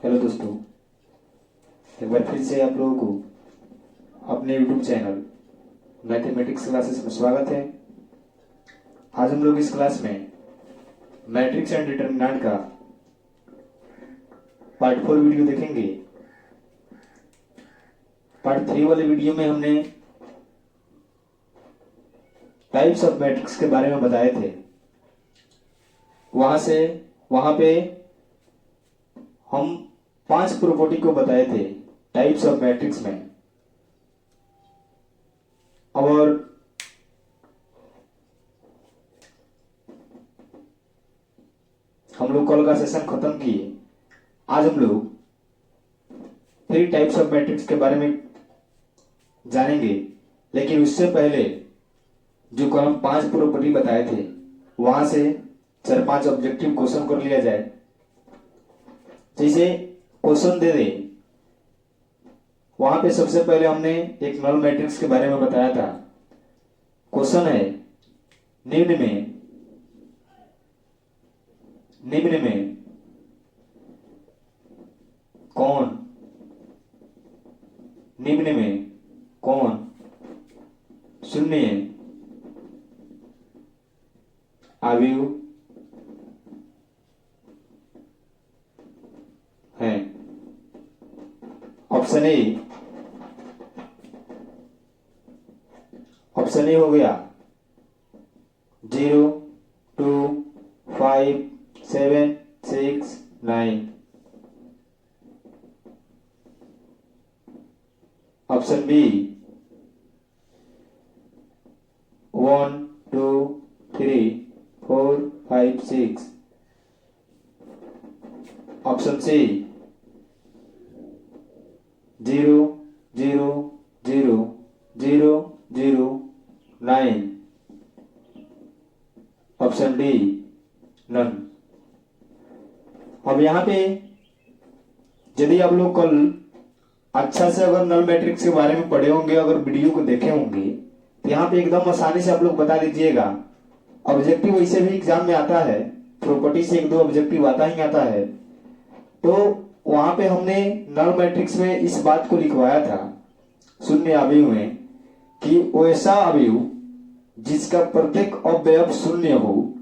Hello दोस्तों, एक बार फिर से आप लोगों को अपने यूट्यूब चैनल मैथमेटिक्स क्लासेस में स्वागत है। आज हम लोग इस क्लास में मैट्रिक्स एंड डिटरमिनेंट का पार्ट 4 वीडियो देखेंगे। पार्ट 3 वाले वीडियो में हमने टाइप्स ऑफ मैट्रिक्स के बारे में बताए थे। वहां पे हम 5 प्रॉपर्टी को बताए थे टाइप्स ऑफ मैट्रिक्स में। और हम लोग कल का सेशन खत्म किए। आज हम लोग 3 टाइप्स ऑफ मैट्रिक्स के बारे में जानेंगे, लेकिन उससे पहले जो कल हम 5 प्रॉपर्टी बताए थे वहां से 4-5 ऑब्जेक्टिव क्वेश्चन कर लिया जाए। जैसे क्वेश्चन दे दे, वहां पे सबसे पहले हमने एक नल मैट्रिक्स के बारे में बताया था। क्वेश्चन है निम्न में कौन शून्य अवयव है। ऑप्शन ए हो गया 0, 2, 5, 7, 6, 9। Option B 1, 2, 3, 4, 5, 6। Option C 0, 0, 0, 0, 0, 9। Option D none. अब यहां पे यदि आप लोग कल अच्छा से अगर नल मैट्रिक्स के बारे में पढ़े होंगे, अगर वीडियो को देखे होंगे, तो यहाँ पे एकदम आसानी से आप लोग बता दीजिएगा। ऑब्जेक्टिव वैसे भी एग्जाम में आता है, प्रॉपर्टी से 1-2 ऑब्जेक्टिव आता है। तो वहां पे हमने नल मैट्रिक्स में इस बात को लिखवाया था शून्य अवयव में कि वैसा अवयव जिसका प्रत्येक अवयव शून्य हो,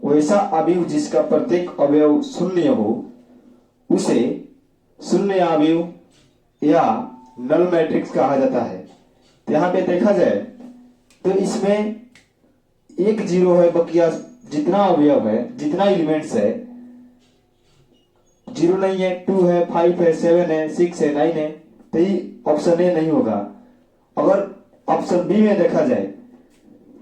वैसा अवयव जिसका प्रत्येक अवयव शून्य हो उसे शून्य अवयव या नल मैट्रिक्स कहा जाता है। तो यहाँ पे देखा जाए तो इसमें 1 0 है, बकिया जितना अवयव है, जितना एलिमेंट्स है, 0 नहीं है, 2 है, 5 है, 7 है, 6 है, 9 है, तो ये ऑप्शन ए नहीं होगा। अगर ऑप्शन बी में देखा जाए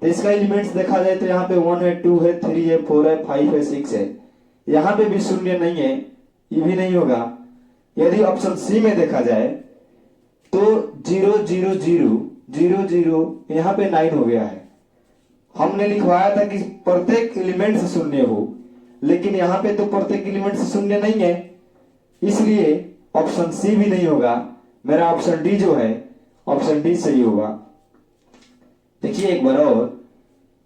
तो इसका एलिमेंट्स देखा जाए तो यहाँ पे 1 है, 2 है, 3 है, 4 है, 5 है, 6 है, यहाँ पे भी शून्य नहीं है, ये भी नहीं होगा। यदि ऑप्शन सी में देखा जाए तो 0, 0, 0, 0, 0, यहाँ पे 9 हो गया है। हमने लिखवाया था कि प्रत्येक एलिमेंट से शून्य हो, लेकिन यहाँ पे तो प्रत्येक एलिमेंट से शून्य नहीं है, इसलिए ऑप्शन सी भी नहीं होगा। मेरा ऑप्शन डी जो है, ऑप्शन डी सही होगा। देखिए एक बार और,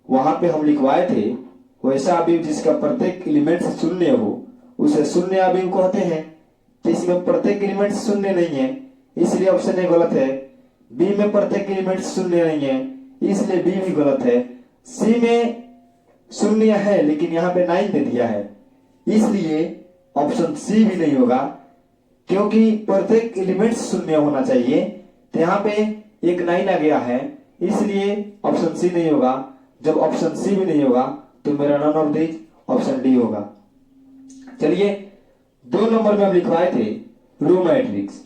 वहां पे हम लिखवाए थे वैसा अवयव जिसका प्रत्येक एलिमेंट से शून्य हो उसे शून्य अवयव कहते हैं। तो इसमें प्रत्येक एलिमेंट शून्य नहीं है, इसलिए ऑप्शन ए गलत है। बी में प्रत्येक एलिमेंट शून्य नहीं है, इसलिए बी भी गलत है। सी में शून्य है लेकिन यहाँ पे 9 दे दिया है, इसलिए ऑप्शन सी भी नहीं होगा, क्योंकि प्रत्येक एलिमेंट शून्य होना चाहिए। तो यहाँ पे एक 9 आ गया है, इसलिए ऑप्शन सी नहीं होगा। जब ऑप्शन सी भी नहीं होगा तो मेरा none of this option D होगा। चलिए 2 नंबर में हम लिखवाए थे रो मैट्रिक्स।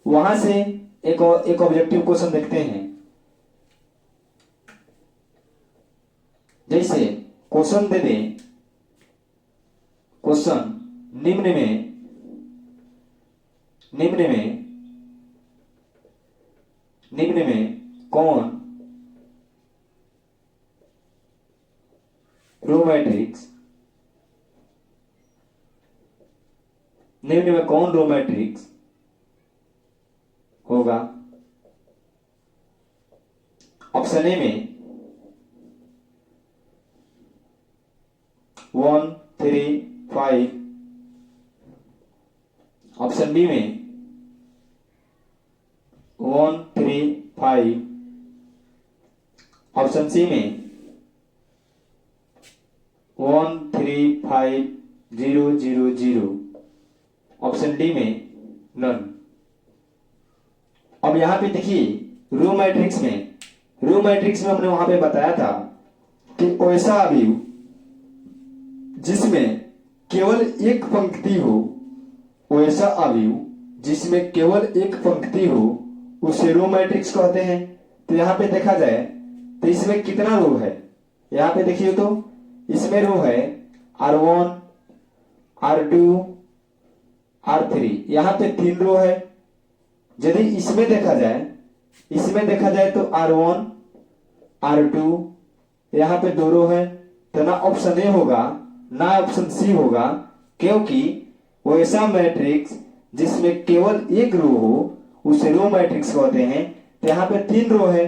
वहां से एक ऑब्जेक्टिव क्वेश्चन देखते हैं। जैसे क्वेश्चन दे दे, क्वेश्चन निम्न में कौन रो मैट्रिक्स होगा। ऑप्शन ए में 1, 3, 5, ऑप्शन बी में 1 3 5, ऑप्शन सी में 1 3 5 0 0 0, ऑप्शन डी में नन। अब यहां पे देखिए रो मैट्रिक्स में हमने वहां पे बताया था कि ऐसा अवयव जिसमें केवल एक पंक्ति हो, वैसा अवयव जिसमें केवल एक पंक्ति हो उसे रो मैट्रिक्स कहते हैं। तो यहाँ पे देखा जाए तो इसमें कितना रो है, यहाँ पे देखिए तो इसमें रो है R1 R2 R3, यहाँ पे 3 रो है। यदि इसमें देखा जाए तो R1 R2 यहाँ पे 2 रो है, तो ना ऑप्शन ए होगा ना ऑप्शन सी होगा, क्योंकि वैसा मैट्रिक्स जिसमें केवल एक रो हो उसे रो मैट्रिक्स कहते हैं। तो यहाँ पे 3 रो है,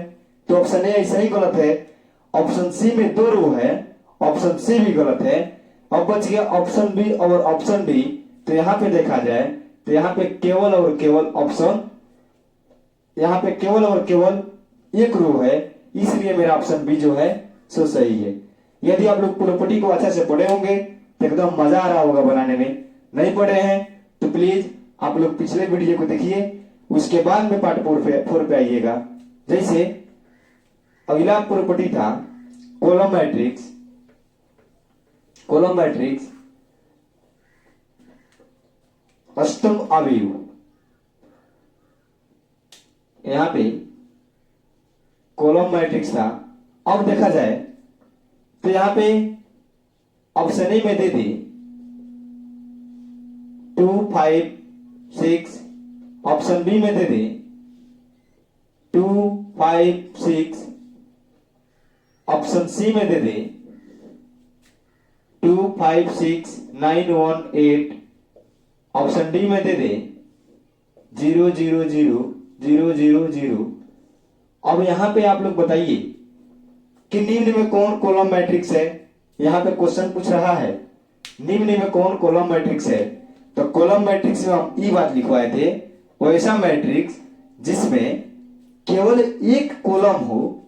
तो ऑप्शन ए ऐसा ही गलत है। ऑप्शन सी में 2 रो है, ऑप्शन सी भी गलत है। अब बच गया ऑप्शन बी और ऑप्शन डी। तो यहाँ पे देखा जाए तो यहाँ पे केवल और केवल ऑप्शन, यहाँ पे केवल और केवल एक रो है, इसलिए मेरा ऑप्शन बी जो है सो सही है। यदि आप लोग प्रॉपर्टी को अच्छा से पढ़े होंगे तो एकदम मजा आ रहा होगा बनाने में। नहीं पढ़े हैं तो प्लीज आप लोग पिछले वीडियो को देखिए, उसके बाद में पार्ट 4 पे आइएगा। जैसे अगला प्रॉपर्टी था कॉलम मैट्रिक्स अष्टम अवयव। यहां पे कॉलम मैट्रिक्स था। अब देखा जाए तो यहां पे ऑप्शन ए में दे दी 2 5 6, ऑप्शन बी में दे दी 2 5 6, ऑप्शन सी में दे दी 2 5 6 9 1 8, ऑप्शन डी में दे दे 0 0 0 0 0 0। अब यहां पे आप लोग बताइए कि निम्न में कौन कॉलम मैट्रिक्स है। यहां पे क्वेश्चन पूछ रहा है निम्न में कौन कॉलम मैट्रिक्स है। तो कॉलम मैट्रिक्स में हम ये बात लिखवाए थे, वैसा मैट्रिक्स जिसमें केवल एक कॉलम हो,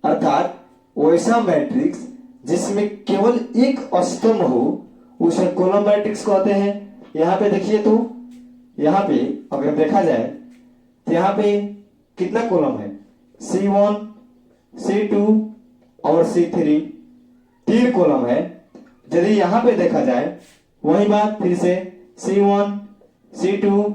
अर्थात वैसा मैट्रिक्स जिसमें केवल एक स्तंभ हो उसे कॉलम मैट्रिक्स कहते हैं। यहां पे देखिए तो यहां पे अगर देखा जाए तो यहां पे कितना कॉलम है, C1 C2 और C3, 3 कॉलम है। यदि यहां पे देखा जाए वही बात फिर से C1 C2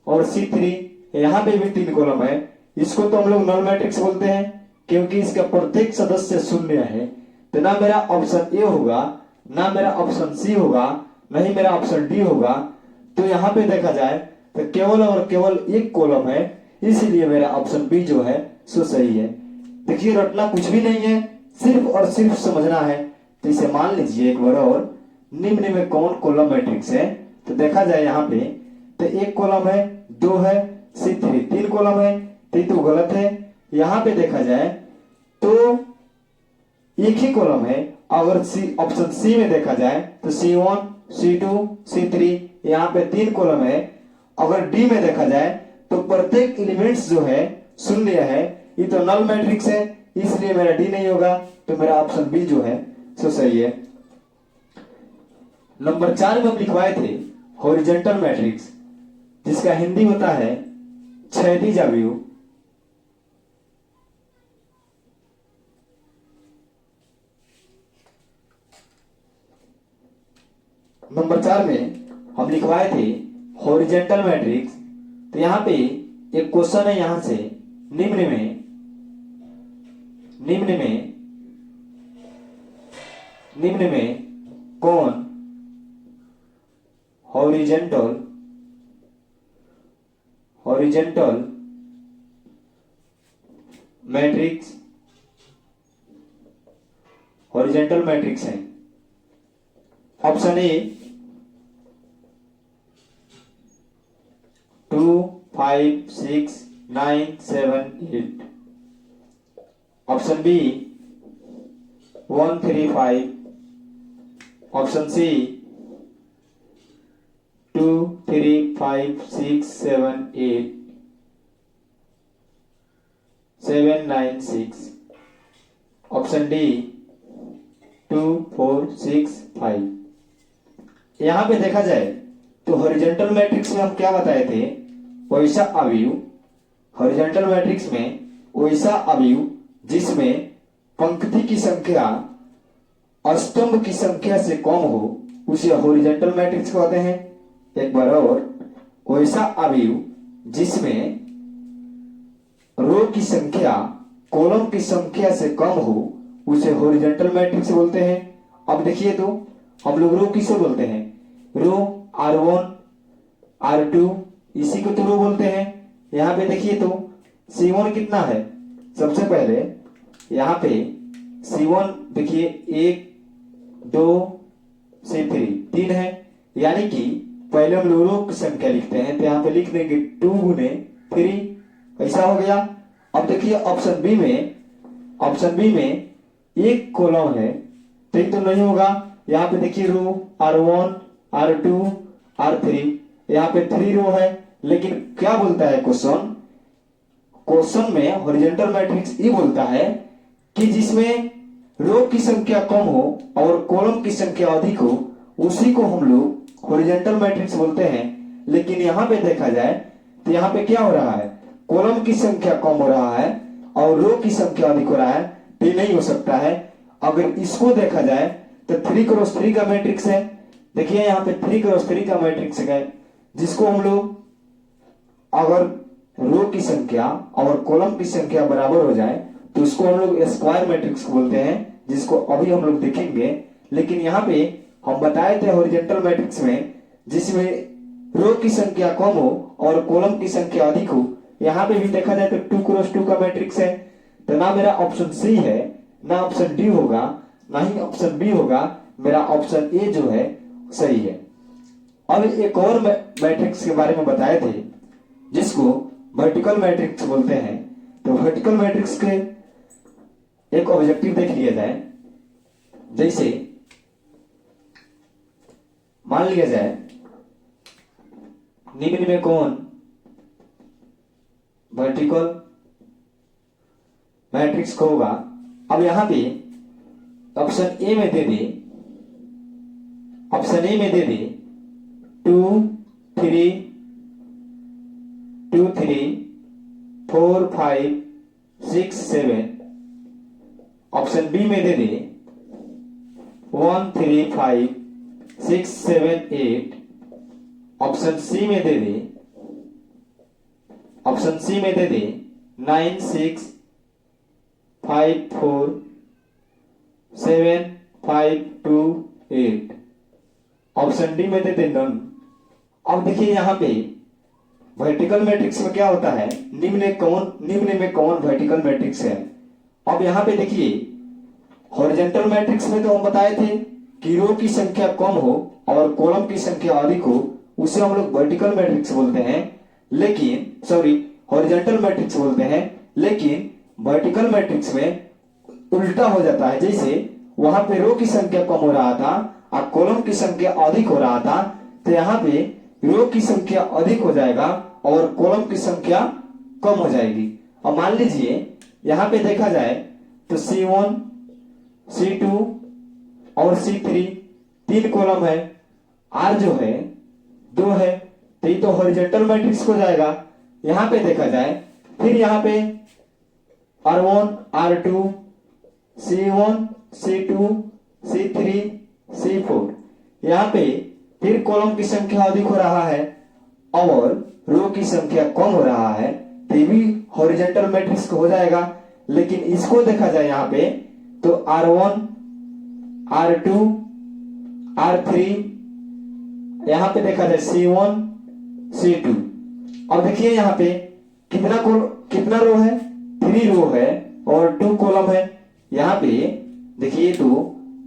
और C3, यहां पे भी 3 कॉलम है। इसको तो हम लोग नल मैट्रिक्स बोलते हैं क्योंकि इसका प्रत्येक सदस्य शून्य है। तो ना मेरा ऑप्शन ए होगा, ना मेरा ऑप्शन सी होगा, नहीं मेरा ऑप्शन डी होगा। तो यहां पे देखा जाए तो केवल और केवल एक कॉलम है, इसलिए मेरा ऑप्शन बी जो है सो सही है। देखिए रटना कुछ भी नहीं है, सिर्फ और सिर्फ समझना है। तो इसे मान लीजिए एक बार और, निम्न में कौन कॉलम मैट्रिक्स है। तो देखा जाए यहाँ पे तो एक कॉलम है, 2 है, C3 3 कॉलम है, तो गलत है। यहाँ पे देखा जाए तो एक ही कॉलम है। अगर ऑप्शन सी में देखा जाए तो C1 C2 C3, यहाँ पे 3 कॉलम है। अगर डी में देखा जाए तो प्रत्येक एलिमेंट्स जो है शून्य है, ये तो नल मैट्रिक्स है, इसलिए मेरा डी नहीं होगा। तो मेरा ऑप्शन बी जो है सो सही है। नंबर 4 में हम लिखवाए थे हॉरिजॉन्टल मैट्रिक्स, जिसका हिंदी होता है क्षैतिज अवयव। नंबर 4 में हम लिखवाए थे हॉरिजॉन्टल मैट्रिक्स। तो यहां पे एक क्वेश्चन है, यहां से निम्न में कौन हॉरिजॉन्टल मैट्रिक्स है। Option A 2 5 6 9 7 8, option B 1 3 5, option C 2 3 5 6 7 8 7 9 6। Option D 2 4 6 5। यहां पे देखा जाए तो हॉरिजॉन्टल मैट्रिक्स में हम क्या बताए थे, वैसा अवयव, हॉरिजॉन्टल मैट्रिक्स में वैसा अवयव जिसमें पंक्ति की संख्या स्तंभ की संख्या से कम हो उसे हॉरिजॉन्टल मैट्रिक्स कहते हैं। एक बार और, वैसा अवयव जिसमें रो की संख्या कॉलम की संख्या से कम हो उसे हॉरिजॉन्टल मैट्रिक्स बोलते हैं। अब देखिए तो हम लोग रो किसे बोलते हैं, रो R1 R2 इसी को तो रो बोलते हैं। यहाँ पे देखिए तो C1 कितना है, सबसे पहले यहाँ पे C1 देखिए 1 2 C3 3 है, यानी कि पहले हम लोग रो की संख्या लिखते हैं तो यहाँ पे लिख देंगे 2 गुने 3, ऐसा हो गया। अब देखिए ऑप्शन बी में एक कॉलम है तो ये तो नहीं होगा। यहाँ पे देखिए रो R1 R2 R3, यहाँ पे 3 रो है, लेकिन क्या बोलता है क्वेश्चन में हॉरिजॉन्टल मैट्रिक्स ये बोलता है कि जिसमें रो की संख्या कम हो और कॉलम की संख्या अधिक हो उसी को हम लोग हॉरिजॉन्टल मैट्रिक्स बोलते हैं। लेकिन यहाँ पे देखा जाए तो यहाँ पे क्या हो रहा है, कॉलम की संख्या कम हो रहा है और रो की संख्या अधिक हो रहा है, तो नहीं हो सकता है। अगर इसको देखा जाए तो 3 क्रॉस 3 का मैट्रिक्स है। देखिए यहाँ पे 3 क्रॉस 3 का मैट्रिक्स है, जिसको हम लोग अगर रो की संख्या और कॉलम की संख्या बराबर हो जाए तो उसको हम लोग स्क्वायर मैट्रिक्स बोलते हैं, जिसको अभी हम लोग देखेंगे। लेकिन यहाँ पे हम बताए थे हॉरिजॉन्टल मैट्रिक्स में जिसमें रो की संख्या कम हो और कॉलम की संख्या अधिक हो, यहाँ पे भी देखा जाए तो 2 क्रॉस 2 का मैट्रिक्स है। तो ना मेरा ऑप्शन सी है, ना ऑप्शन डी होगा, ना ही ऑप्शन बी होगा, मेरा ऑप्शन ए जो है सही है। अब एक और मैट्रिक्स के बारे में बताए थे जिसको वर्टिकल मैट्रिक्स बोलते हैं। तो वर्टिकल मैट्रिक्स के एक ऑब्जेक्टिव देख लिया जाए। जैसे मान लिया जाए निम्न में कौन वर्टिकल मैट्रिक्स को होगा। अब यहां पे ऑप्शन ए में दे दे 2 3 2 3 4 5 6 7। ऑप्शन बी में दे दे 1 3 5 6 7 8। ऑप्शन सी में दे दे 9 6 5 4 7 5 2 8। ऑप्शन डी में दे दे नन। अब देखिए यहाँ पे वर्टिकल मैट्रिक्स में क्या होता है, निम्न में कौन वर्टिकल मैट्रिक्स है। अब यहाँ पे देखिए हॉरिजॉन्टल मैट्रिक्स में तो हम बताए थे कि रो की संख्या कम हो और कॉलम की संख्या अधिक हो उसे हम लोग वर्टिकल मैट्रिक्स बोलते हैं। हॉरिजॉन्टल मैट्रिक्स बोलते हैं। लेकिन वर्टिकल मैट्रिक्स में उल्टा हो जाता है, जैसे वहां पे रो की संख्या कम हो रहा था और कॉलम की संख्या अधिक हो रहा था, तो यहाँ पे रो की संख्या अधिक हो जाएगा और कॉलम की संख्या कम हो जाएगी। अब मान लीजिए यहाँ पे देखा जाए तो C1 C2 और C3 3 कॉलम है, R जो है 2 है, तो ये तो हॉरिजॉन्टल मैट्रिक्स हो जाएगा। यहाँ पे देखा जाए फिर यहाँ पे R1 R2 C1 C2 C3 C4, यहाँ पे फिर कॉलम की संख्या अधिक हो रहा है और रो की संख्या कम हो रहा है, तो ये भी हॉरिजॉन्टल मैट्रिक्स हो जाएगा। लेकिन इसको देखा जाए यहाँ पे तो R1 R2 R3, यहाँ पे देखा जाए C1 C2। अब देखिए यहाँ पे कितना रो है, 3 रो है और 2 कॉलम है। यहाँ पे देखिए तो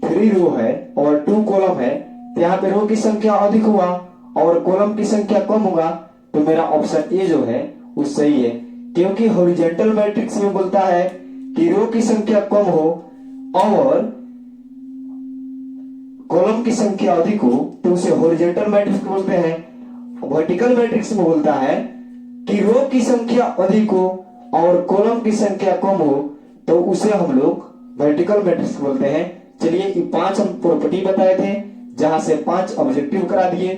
3 रो है और 2 कॉलम है, तो यहाँ पे रो की संख्या अधिक हुआ और कॉलम की संख्या कम होगा, तो मेरा ऑप्शन ए जो है वो सही है। क्योंकि हॉरिजॉन्टल मैट्रिक्स में बोलता है कि रो की संख्या कम हो और कॉलम की संख्या अधिक हो तो उसे हॉरिजॉन्टल मैट्रिक्स बोलते हैं। वर्टिकल मैट्रिक्स में बोलता है कि रो की संख्या अधिक हो और कॉलम की संख्या कम हो तो उसे हम लोग वर्टिकल मैट्रिक्स बोलते हैं। चलिए ये 5 हम प्रॉपर्टी बताए थे, जहां से 5 ऑब्जेक्टिव करा दिए।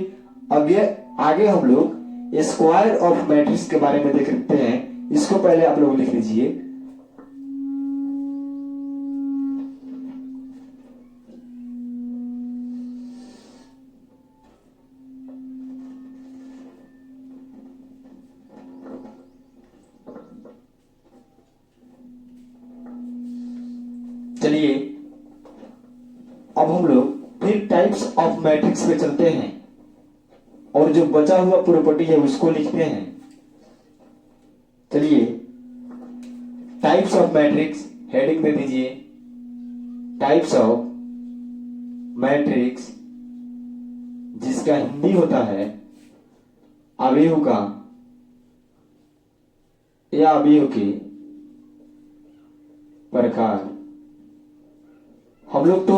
आगे हम लोग स्क्वायर ऑफ मैट्रिक्स के बारे में देखते हैं। इसको पहले आप लोग लिख लीजिए। चलिए अब हम लोग फिर टाइप्स ऑफ मैट्रिक्स पे चलते हैं और जो बचा हुआ प्रॉपर्टी है उसको लिखते हैं। चलिए टाइप्स ऑफ मैट्रिक्स हेडिंग दे दीजिए, टाइप्स ऑफ मैट्रिक्स, जिसका हिंदी होता है अवयव का या अवयव के प्रकार। हम लोग तो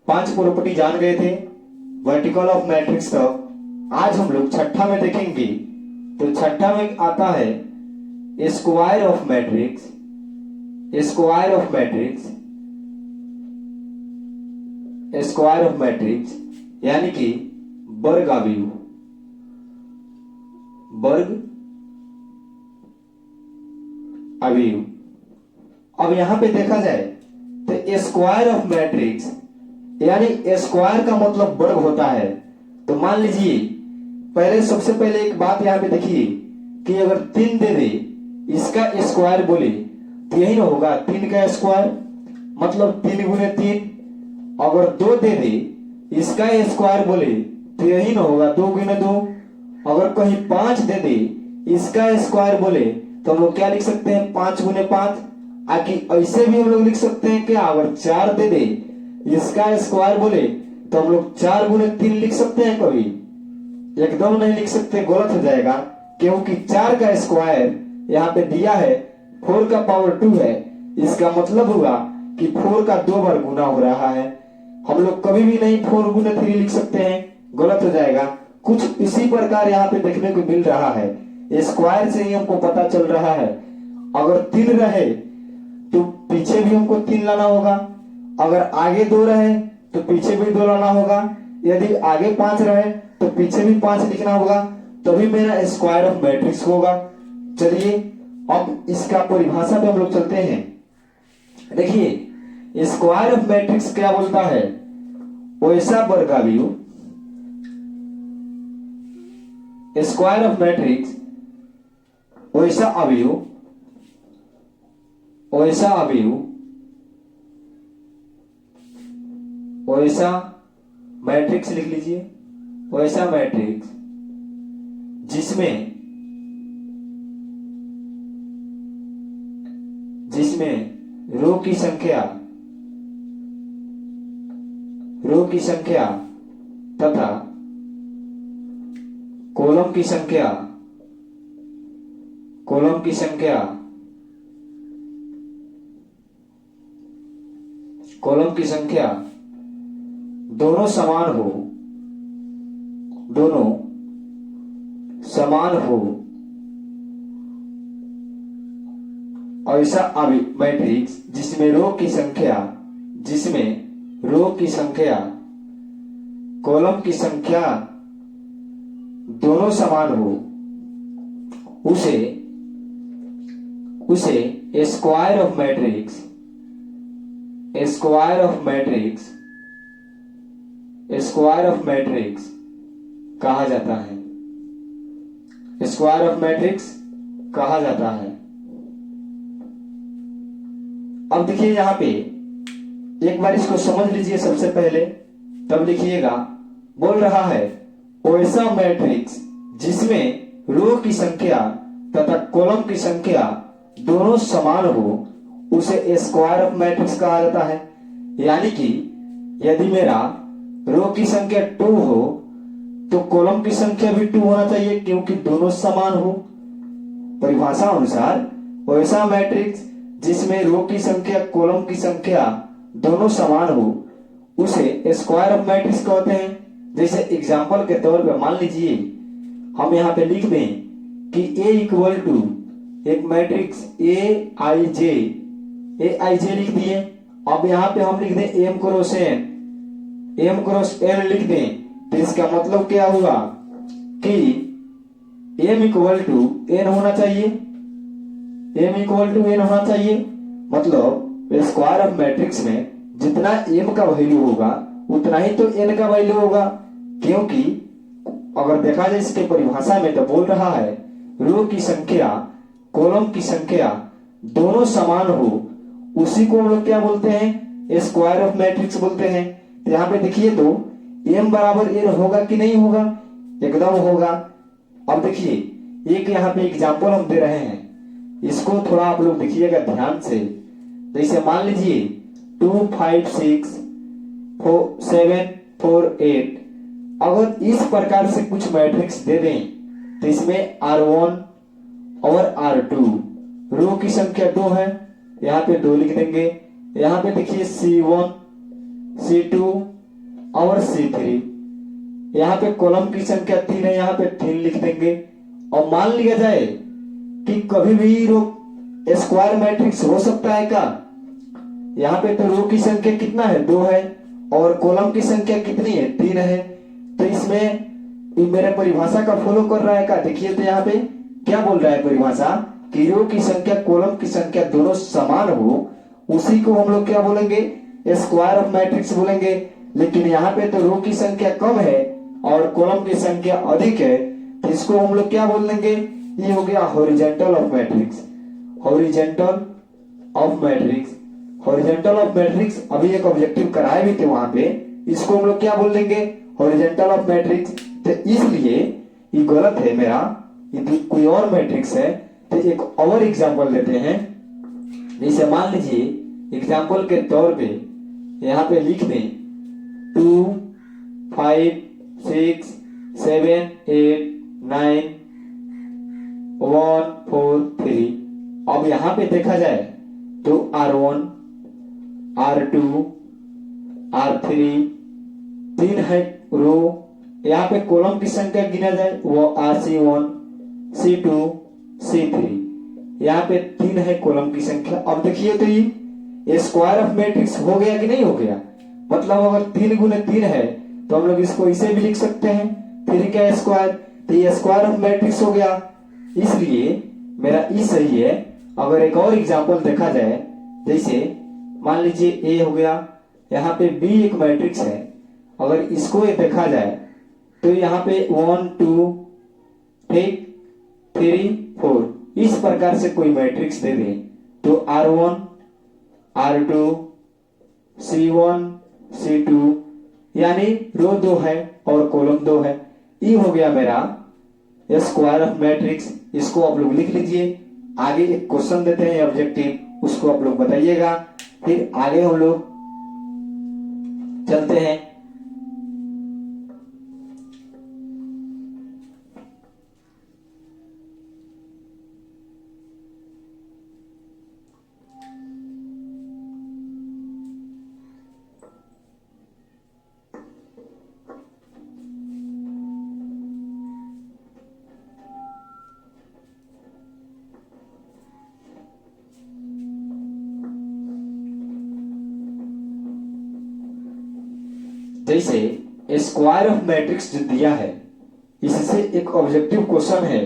5 प्रॉपर्टी जान गए थे वर्टिकल ऑफ मैट्रिक्स तक। आज हम लोग छठा में देखेंगे। तो छठा में आता है square of matrix. Square of matrix, square of matrix यानी कि वर्ग अवयव, वर्ग अवयव। अब यहां पे देखा जाए तो स्क्वायर ऑफ मैट्रिक्स यानी स्क्वायर का मतलब वर्ग होता है। तो मान लीजिए पहले सबसे पहले एक बात यहां पे देखिए कि अगर 3 दे दे इसका स्क्वायर बोले तो यही ना होगा 3 का स्क्वायर, मतलब 3 गुने 3। अगर 2 दे दे इसका स्क्वायर बोले तो यही ना होगा 2 गुने 2। अगर कहीं 5 दे दे इसका स्क्वायर बोले तो हम लोग क्या लिख सकते हैं 5 गुने 5। आकि ऐसे भी हम लोग लिख सकते हैं क्या, अगर 4 दे दे इसका स्क्वायर बोले तो हम लोग 4 गुने 3 लिख सकते हैं। कभी एकदम नहीं लिख सकते, गलत हो जाएगा, क्योंकि 4 का स्क्वायर यहाँ पे दिया है 4 का पावर 2 है। इसका मतलब हुआ कि 4 का 2 बार गुना हो रहा है। हम लोग कभी भी नहीं 4 गुने 3 लिख सकते हैं, गलत हो जाएगा। कुछ इसी प्रकार यहाँ पे देखने को मिल रहा है। स्क्वायर से ही हमको पता चल रहा है अगर 3 रहे तो पीछे भी हमको 3 लाना होगा, अगर आगे 2 रहे तो पीछे भी 2 लाना होगा, यदि आगे 5 रहे तो पीछे भी 5 लिखना होगा, तभी मेरा स्क्वायर ऑफ मैट्रिक्स होगा। चलिए अब इसका परिभाषा पे हम लोग चलते हैं। देखिए स्क्वायर ऑफ मैट्रिक्स क्या बोलता है, वैसा वर्ग अवयव। स्क्वायर ऑफ मैट्रिक्स वैसा अवयव, वैसा अवयव, वैसा मैट्रिक्स लिख लीजिए, वैसा मैट्रिक्स जिसमें रो की संख्या तथा कॉलम की संख्या दोनों समान हो ऐसा मैट्रिक्स जिसमें रो की संख्या कॉलम की संख्या दोनों समान हो, उसे स्क्वायर ऑफ मैट्रिक्स कहा जाता है। स्क्वायर ऑफ मैट्रिक्स कहा जाता है। अब देखिए यहां पे एक बार इसको समझ लीजिए सबसे पहले, तब लिखिएगा। बोल रहा है वैसा मैट्रिक्स जिसमें रो की संख्या तथा कॉलम की संख्या दोनों समान हो, उसे स्क्वायर ऑफ मैट्रिक्स कहा जाता है। यानी कि यदि मेरा रो की संख्या 2 हो तो कॉलम की संख्या भी 2 होना चाहिए, क्योंकि दोनों समान हो। परिभाषा अनुसार वैसा मैट्रिक्स जिसमें रो की संख्या कॉलम की संख्या दोनों समान हो, उसे स्क्वायर ऑफ मैट्रिक्स कहते हैं। जैसे एग्जांपल के तौर पे मान लीजिए हम यहाँ पे लिख दें कि A इक्वल टू एक मैट्रिक्स ए आई जे लिख दिए। अब यहाँ पे हम लिख दें एम क्रॉस एन लिख दें, तो इसका मतलब क्या हुआ कि एम इक्वल टू एन होना चाहिए, एम इक्वल टू एन होना चाहिए। मतलब स्क्वायर ऑफ मैट्रिक्स में जितना एम का वैल्यू होगा उतना ही तो एन का वैल्यू होगा, क्योंकि अगर देखा जाए इसके परिभाषा में तो बोल रहा है रो की संख्या कॉलम की संख्या दोनों समान हो, उसी को हम लोग क्या बोलते हैं, स्क्वायर ऑफ मैट्रिक्स बोलते हैं। तो यहाँ पे देखिए तो एम बराबर एन होगा कि नहीं होगा, एकदम होगा। अब देखिए एक यहाँ पे एग्जाम्पल हम दे रहे हैं, इसको थोड़ा आप लोग देखिएगा ध्यान से। जैसे मान लीजिए 2 5 6 4 7 4 8, अगर इस प्रकार से कुछ मैट्रिक्स दे दें तो इसमें R1 और R2 रो की संख्या 2 है, यहाँ पे 2 लिख देंगे। यहाँ पे देखिए C1 C2 और C3, यहाँ पे कॉलम की संख्या 3 है, यहाँ पे 3 लिख देंगे। और मान लिया जाए कि कभी भी रो स्क्वायर मैट्रिक्स हो सकता है क्या, यहाँ पे तो रो की संख्या कितना है 2 है और कॉलम की संख्या कितनी है 3 है, तो इसमें मेरा परिभाषा का फॉलो कर रहा है क्या। देखिए तो यहाँ पे क्या बोल रहा है परिभाषा कि रो की संख्या कॉलम की संख्या दोनों समान हो, उसी को हम लोग क्या बोलेंगे, स्क्वायर ऑफ मैट्रिक्स बोलेंगे। लेकिन यहाँ पे तो रो की संख्या कम है और कॉलम की संख्या अधिक है, तो इसको हम लोग क्या बोल देंगे, ये हो गया horizontal of matrix. Horizontal of matrix, horizontal of matrix अभी एक ऑब्जेक्टिव कराए भी थे वहां पे, इसको हम लोग क्या बोल देंगे, हॉरिजॉन्टल ऑफ मैट्रिक्स। तो इसलिए ये गलत है मेरा, ये कोई और मैट्रिक्स है। तो एक और एग्जांपल लेते हैं, जैसे मान लीजिए एग्जांपल के तौर पे यहाँ पे लिख दें 2 5 6 7 8 9 1 4 3। अब यहाँ पे देखा जाए तो R1 R2 R3 3 है रो, यहाँ पे कॉलम की संख्या गिना जाए वो RC1 C2 C3, यहाँ पे 3 है कॉलम की संख्या। अब देखिए तो ये स्क्वायर ऑफ मैट्रिक्स हो गया कि नहीं हो गया, मतलब अगर 3 गुने 3 है तो हम लोग इसको इसे भी लिख सकते हैं 3 का स्क्वायर, तो ये स्क्वायर ऑफ मैट्रिक्स हो गया। इसलिए मेरा ई सही है। अगर एक और एग्जांपल देखा जाए, जैसे मान लीजिए ए हो गया, यहाँ पे बी एक मैट्रिक्स है, अगर इसको ये देखा जाए तो यहाँ पे 1 2 3 4 इस प्रकार से कोई मैट्रिक्स दे दे तो R1 R2 C1 C2 यानी रो 2 है और कॉलम 2 है, ये हो गया मेरा स्क्वायर ऑफ मैट्रिक्स। इसको आप लोग लिख लीजिए। आगे एक क्वेश्चन देते हैं ऑब्जेक्टिव, उसको आप लोग बताइएगा, फिर आगे हम लोग चलते हैं। जैसे स्क्वायर ऑफ मैट्रिक्स जो दिया है, इससे एक ऑब्जेक्टिव क्वेश्चन है,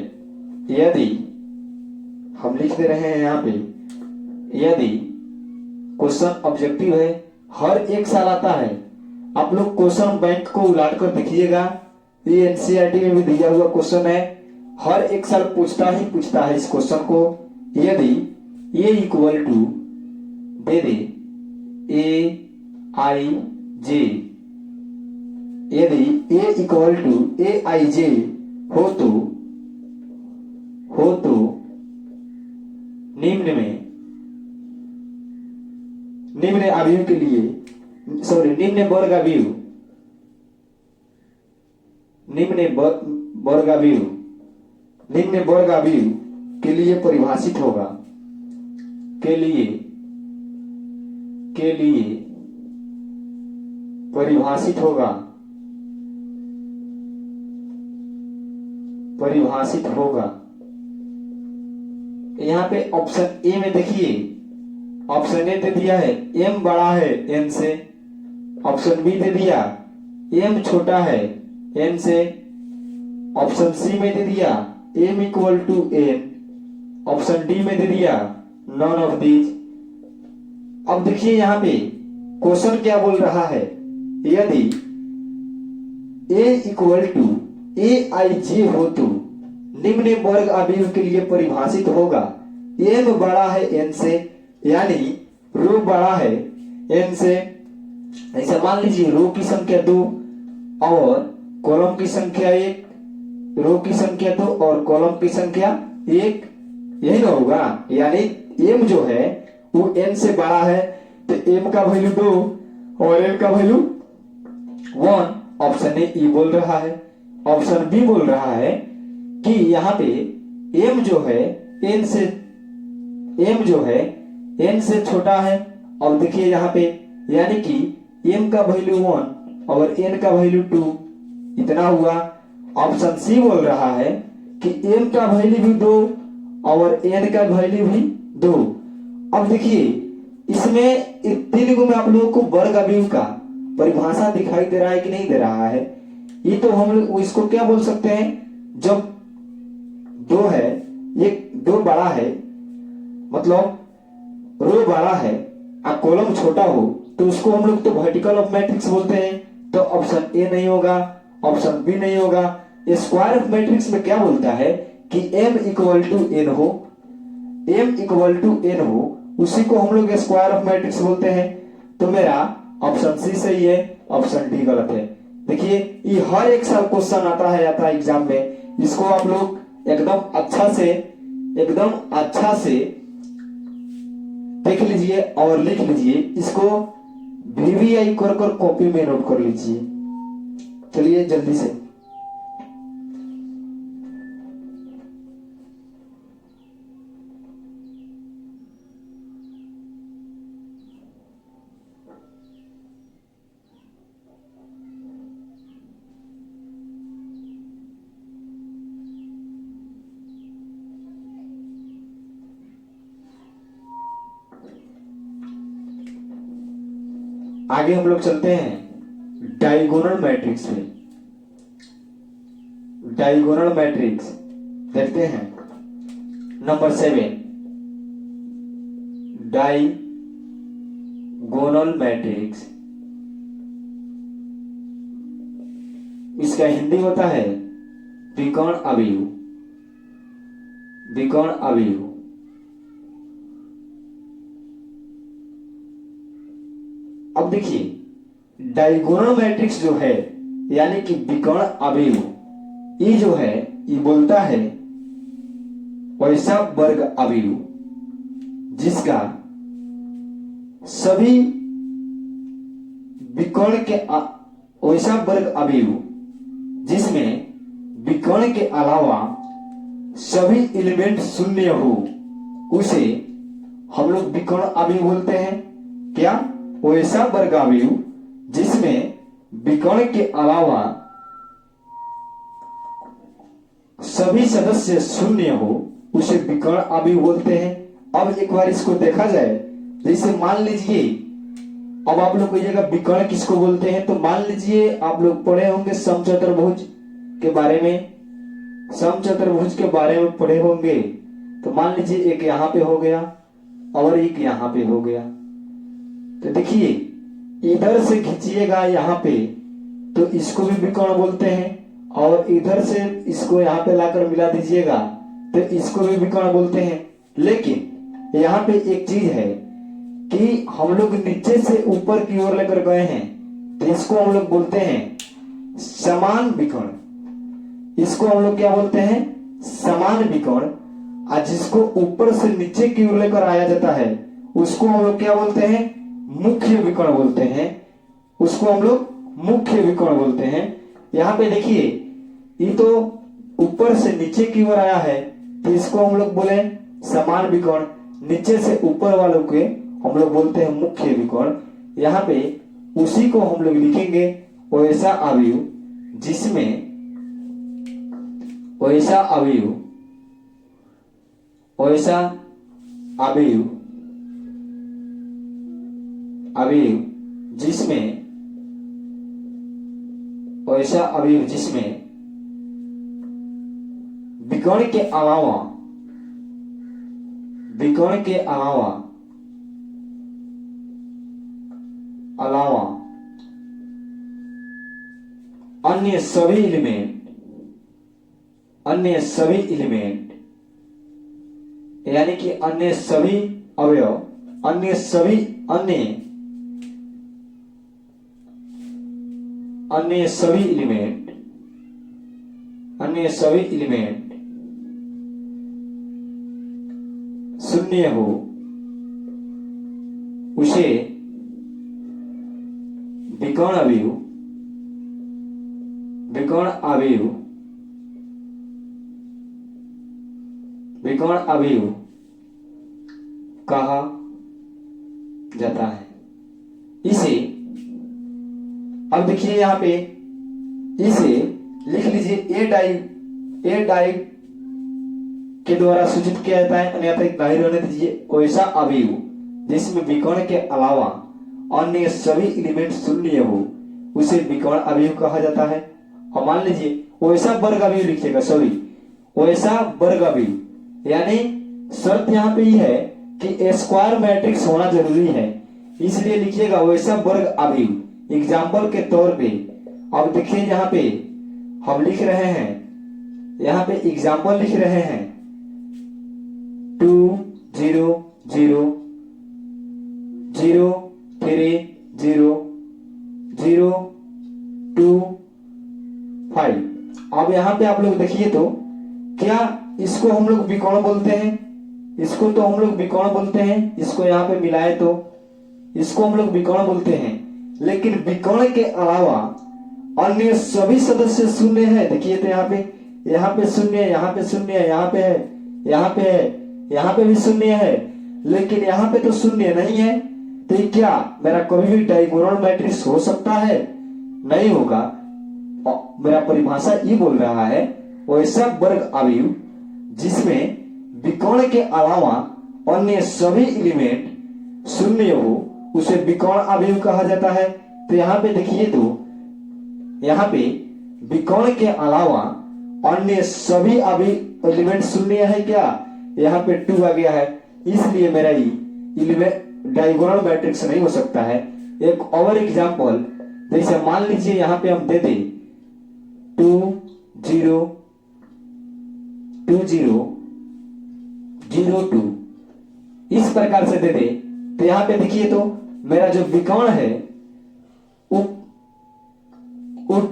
यदि हम लिख दे रहे हैं यहाँ पे, यदि क्वेश्चन ऑब्जेक्टिव है, हर एक साल आता है। आप लोग क्वेश्चन बैंक को उलाट कर देखिएगा, ये एनसीईआरटी में भी दिया हुआ क्वेश्चन है, हर एक साल पूछता है इस क्वेश्चन को। यदि ए इक्वल टू दे दे ए आई जे, यदि a इक्वल टू ए आई जे हो तो निम्न अवयव के लिए, निम्न वर्ग अवयव के लिए परिभाषित होगा, के लिए परिभाषित होगा। परिभाषित होगा। यहाँ पे ऑप्शन ए में देखिए, ऑप्शन ए दे दिया है m बड़ा है n से, ऑप्शन बी दे दिया m छोटा है n से, ऑप्शन सी में दे दिया m equal to n, option D में दे दिया नॉन ऑफ दीज। अब देखिए यहाँ पे क्वेश्चन क्या बोल रहा है, यदि a इक्वल टू aij हो तो निम्न वर्ग अवयव के लिए परिभाषित होगा। m बड़ा है n से, यानी रो बड़ा है n से। ऐसा मान लीजिए रो की संख्या 2 और कॉलम की संख्या 1, रो की संख्या 2 और कॉलम की संख्या 1, यही ना होगा। यानी m जो है वो n से बड़ा है, तो m का वैल्यू 2 और n का वैल्यू 1। ऑप्शन ए ई बोल रहा है। ऑप्शन बी बोल रहा है कि यहाँ पे m जो है n से छोटा है। और देखिए यहाँ पे यानी कि m का वैल्यू 1 और n का वैल्यू 2, इतना हुआ। ऑप्शन सी बोल रहा है कि m का वैल्यू भी 2 और n का वैल्यू भी 2। अब देखिए इसमें 3 में आप लोगों को वर्ग अवयव का परिभाषा दिखाई दे रहा है कि नहीं दे रहा है। ये तो हम लोग इसको क्या बोल सकते हैं, जब 2 है, ये 2 बड़ा है, मतलब रो बड़ा है और कॉलम छोटा हो, तो उसको हम लोग तो वर्टिकल ऑफ मैट्रिक्स बोलते हैं। तो ऑप्शन ए नहीं होगा, ऑप्शन बी नहीं होगा। स्क्वायर ऑफ मैट्रिक्स में क्या बोलता है कि m इक्वल टू n हो, m इक्वल टू n हो, उसी को हम लोग स्क्वायर ऑफ मैट्रिक्स बोलते हैं। तो मेरा ऑप्शन सी सही है, ऑप्शन डी गलत है। देखिए ये हर एक साल क्वेश्चन आता है एग्जाम में, इसको आप लोग एकदम अच्छा से देख लीजिए और लिख लीजिए। इसको VVI कर कॉपी में नोट कर लीजिए। चलिए जल्दी से आगे हम लोग चलते हैं डायगोनल मैट्रिक्स में। डायगोनल मैट्रिक्स देखते हैं नंबर 7, डायगोनल मैट्रिक्स। इसका हिंदी होता है विकर्ण अवयव। विकर्ण अवयव अब देखिए डायगोनल मैट्रिक्स जो है यानी कि विकर्ण अवयव, ये जो है ये बोलता है वैसा वर्ग अवयव जिसका सभी विकर्ण के वैसा वर्ग अवयव जिसमें विकर्ण के अलावा सभी एलिमेंट शून्य हो, उसे हम लोग विकर्ण अवयव बोलते हैं। क्या? वैसा वर्ग अवयव जिसमें विकर्ण के अलावा सभी सदस्य शून्य हो, उसे विकर्ण अवयव बोलते हैं। अब एक बार इसको देखा जाए, जैसे मान लीजिए अब आप लोग कहिएगा विकर्ण किसको बोलते हैं, तो मान लीजिए आप लोग पढ़े होंगे समचतुर्भुज के बारे में, समचतुर्भुज के बारे में पढ़े होंगे। तो मान लीजिए एक यहाँ पे हो गया और एक यहाँ पे हो गया, तो देखिए इधर से खींचिएगा यहाँ पे तो इसको भी विकर्ण बोलते हैं, और इधर से इसको यहाँ पे लाकर मिला दीजिएगा तो इसको भी विकर्ण बोलते हैं। लेकिन यहाँ पे एक चीज है कि हम लोग नीचे से ऊपर की ओर लेकर गए हैं, तो इसको हम लोग बोलते हैं समान विकर्ण। इसको हम लोग क्या बोलते हैं? समान विकर्ण। और जिसको ऊपर से नीचे की ओर लेकर आया जाता है उसको हम लोग क्या बोलते हैं? मुख्य विकर्ण बोलते हैं। उसको हम लोग मुख्य विकर्ण बोलते हैं। यहाँ पे देखिए ये तो ऊपर से नीचे की ओर आया है, तो इसको हम लोग बोले समान विकर्ण। नीचे से ऊपर वालों के हम लोग बोलते हैं मुख्य विकर्ण। यहाँ पे उसी को हम लोग लिखेंगे वैसा अवयव जिसमें वैसा अवयव, वैसा अवयव, अवयव जिसमें, वैसा अवयव जिसमें विकर्ण के अलावा, विकर्ण के अलावा, अलावा अन्य सभी एलिमेंट, अन्य सभी एलिमेंट यानी कि अन्य सभी अवयव, अन्य सभी अन्य सभी एलिमेंट, अन्य सभी एलिमेंट शून्य हो, उसे विकर्ण अवयव, विकर्ण अवयव, विकर्ण अवयव कहा जाता है। इसे अब देखिए यहां पे, इसे लिख लीजिए ए डाई के द्वारा सूचित किया जाता है, अन्यथा बाहर होने दीजिए। वैसा अवयव जिसमें विकर्ण के अलावा अन्य सभी एलिमेंट शून्य हो, उसे विकर्ण अवयव कहा जाता है। और मान लीजिए वैसा वर्ग अवयव लिखिएगा, सॉरी वैसा वर्ग अवयव, यानी शर्त यहाँ पे यह है कि स्क्वायर मैट्रिक्स होना जरूरी है, इसलिए लिखिएगा वैसा वर्ग अवयव। एग्जाम्पल के तौर पे अब देखिए यहाँ पे हम लिख रहे हैं, यहाँ पे एग्जाम्पल लिख रहे हैं 2 0 0 0 3 0 0 2 5। अब यहाँ पे आप लोग देखिए तो क्या इसको हम लोग विकर्ण बोलते हैं, इसको तो हम लोग विकर्ण बोलते हैं, इसको यहाँ पे मिलाए तो इसको हम लोग विकर्ण बोलते हैं। लेकिन विकर्ण के अलावा अन्य सभी सदस्य शून्य है। देखिए तो यहाँ पे शून्य, यहाँ पे शून्य, यहाँ पे है, यहाँ पे है, यहाँ पे भी शून्य है, लेकिन यहाँ पे तो शून्य नहीं है। तो ये क्या मेरा कभी भी डायगोनल मैट्रिक्स हो सकता है? नहीं होगा। मेरा परिभाषा ये बोल रहा है वैसा वर्ग अवयव जिसमें विकर्ण के अलावा अन्य सभी एलिमेंट शून्य हो, उसे विकर्ण अवयव कहा जाता है। तो यहाँ पे देखिए तो यहाँ पे विकर्ण के अलावा अन्य सभी एलिमेंट शून्य है क्या? यहाँ पे 2 आ गया है, इसलिए मेरा एलिमेंट डायगोनल मैट्रिक्स नहीं हो सकता है। एक और एग्जांपल, जैसे मान लीजिए यहाँ पे हम दे दें 2 0 2 0 0 2, इस प्रकार से दे दे, तो यहाँ पे देखिए तो मेरा जो विकर्ण है वो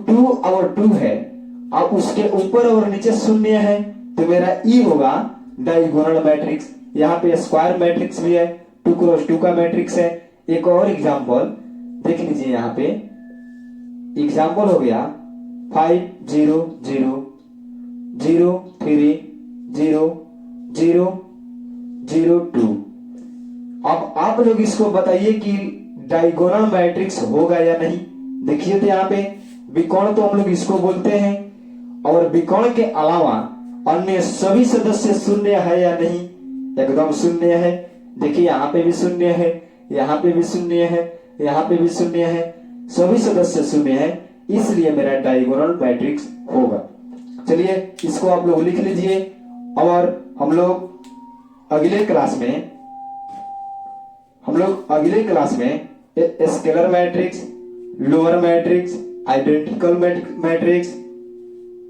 2 और 2 है, और उसके ऊपर और नीचे शून्य है, तो मेरा ई होगा डायगोनल मैट्रिक्स। यहाँ पे स्क्वायर मैट्रिक्स भी है, 2 क्रॉस 2 का मैट्रिक्स है। एक और एग्जांपल देख लीजिए, यहाँ पे एग्जांपल हो गया 5 0 0 0 3 0 0 0 2। अब आप लोग इसको बताइए कि डायगोनल मैट्रिक्स होगा या नहीं। देखिए तो यहाँ पे विकर्ण तो हम लोग इसको बोलते हैं, और विकर्ण के अलावा अन्य सभी सदस्य शून्य है या नहीं? एकदम शून्य है। देखिए यहाँ पे भी शून्य है, यहाँ पे भी शून्य है, यहाँ पे भी शून्य है, सभी सदस्य शून्य है, इसलिए मेरा डायगोनल मैट्रिक्स होगा। चलिए इसको आप लोग लिख लीजिए, और हम लोग अगले क्लास में scalar matrix, lower matrix, identical matrix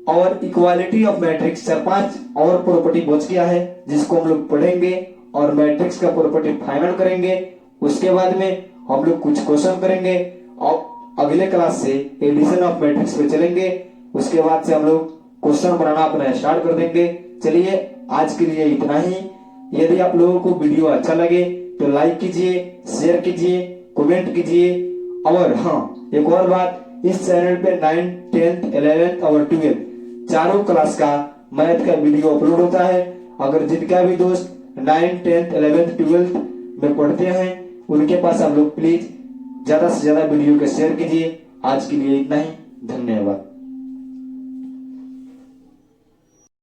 और इक्वालिटी ऑफ मैट्रिक्स, 4-5 और प्रॉपर्टी बच गया है जिसको हम लोग पढ़ेंगे और मैट्रिक्स का प्रॉपर्टी फाइनल करेंगे। उसके बाद में हम लोग कुछ क्वेश्चन करेंगे और अगले क्लास से एडिशन ऑफ मैट्रिक्स पे चलेंगे। उसके बाद से हम लोग क्वेश्चन बनाना अपना स्टार्ट कर देंगे। चलिए आज के लिए इतना ही। यदि आप लोगों को वीडियो अच्छा लगे तो लाइक कीजिए, शेयर कीजिए, कमेंट कीजिए। और हाँ, एक और बात, इस चैनल पे 9th, 10th, 11th और 12th चारों क्लास का मैथ का वीडियो अपलोड होता है। अगर जिनका भी दोस्त 9th, 10th, 11th, 12th में पढ़ते हैं उनके पास आप लोग प्लीज ज्यादा से ज्यादा वीडियो को शेयर कीजिए। आज के लिए इतना ही, धन्यवाद।